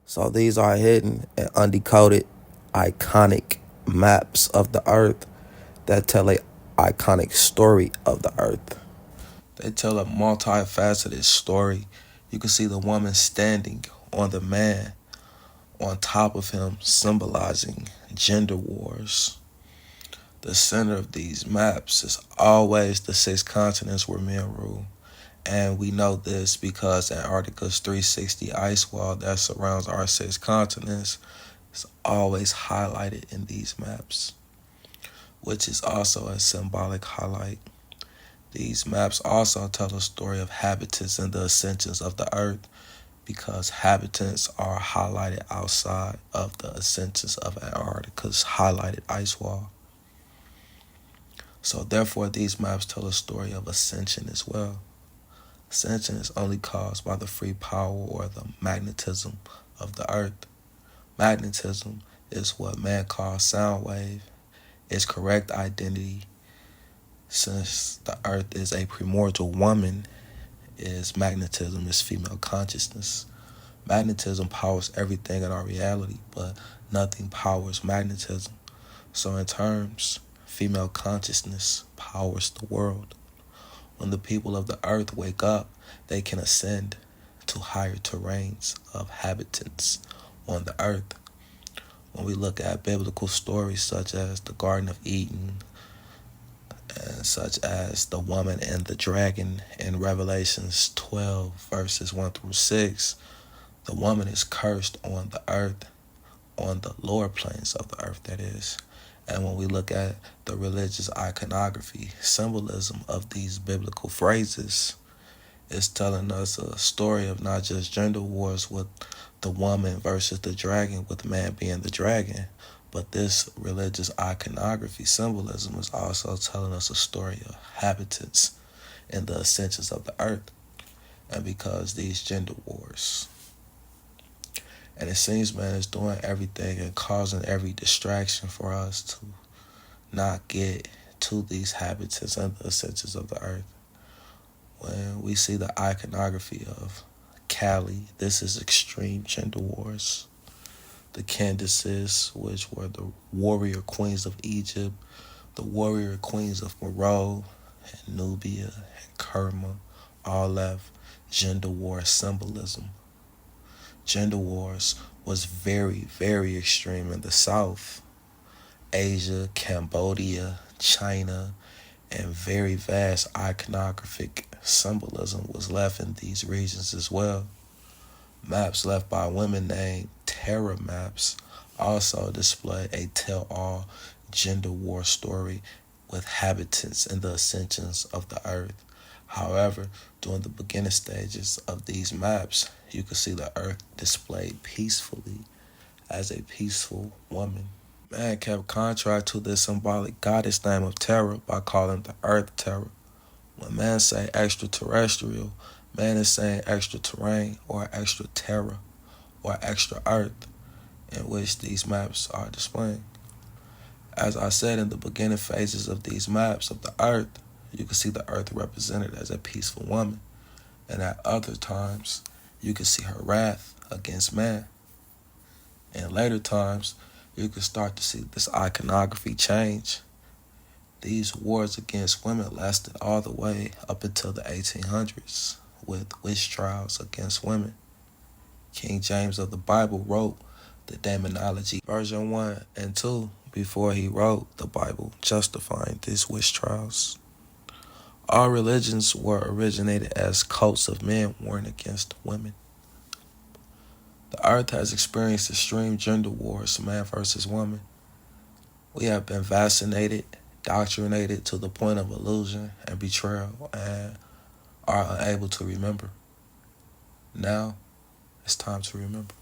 So these are hidden and undecoded iconic maps of the earth that tell a iconic story of the earth. They tell a multifaceted story. You can see the woman standing on the man on top of him, symbolizing gender wars. The center of these maps is always the six continents where men rule. And we know this because Antarctica's 360 ice wall that surrounds our six continents is always highlighted in these maps, which is also a symbolic highlight. These maps also tell a story of habitants and the ascensions of the earth because habitants are highlighted outside of the ascensions of Antarctica's highlighted ice wall. So therefore, these maps tell a story of ascension as well. Ascension is only caused by the free power or the magnetism of the earth. Magnetism is what man calls sound wave. Its correct identity, since the earth is a primordial woman, is magnetism is female consciousness. Magnetism powers everything in our reality, but nothing powers magnetism. So in terms, female consciousness powers the world. When the people of the earth wake up, they can ascend to higher terrains of habitants on the earth. When we look at biblical stories such as the Garden of Eden, and such as the woman and the dragon in Revelations 12, verses 1 through 6, the woman is cursed on the earth, on the lower planes of the earth, that is. And when we look at the religious iconography, symbolism of these biblical phrases, it's telling us a story of not just gender wars with the woman versus the dragon, with man being the dragon, but this religious iconography symbolism is also telling us a story of habitants and the ascensions of the earth. And because these gender wars, and it seems man is doing everything and causing every distraction for us to not get to these habitants and the ascensions of the earth. When we see the iconography of Cali, this is extreme gender wars. The Candaces, which were the warrior queens of Egypt, the warrior queens of Meroe and Nubia and Kerma, all left gender war symbolism. Gender wars was very, very extreme in the South. Asia, Cambodia, China, and very vast iconographic symbolism was left in these regions as well. Maps left by women named terror maps also display a tell-all gender war story with habitants and the ascensions of the earth. However, during the beginning stages of these maps, you can see the earth displayed peacefully as a peaceful woman. Man kept contrast to this symbolic goddess name of terror by calling the earth terror. When man say extraterrestrial, man is saying extra terrain or extra terror or extra earth, in which these maps are displaying. As I said in the beginning phases of these maps of the earth, you can see the earth represented as a peaceful woman, and at other times, you can see her wrath against man. In later times, you can start to see this iconography change. These wars against women lasted all the way up until the 1800s with witch trials against women. King James of the Bible wrote the Demonology version 1 and 2 before he wrote the Bible justifying these witch trials. All religions were originated as cults of men warring against women. The earth has experienced extreme gender wars, man versus woman. We have been vaccinated, indoctrinated to the point of illusion and betrayal, and are unable to remember. Now, it's time to remember.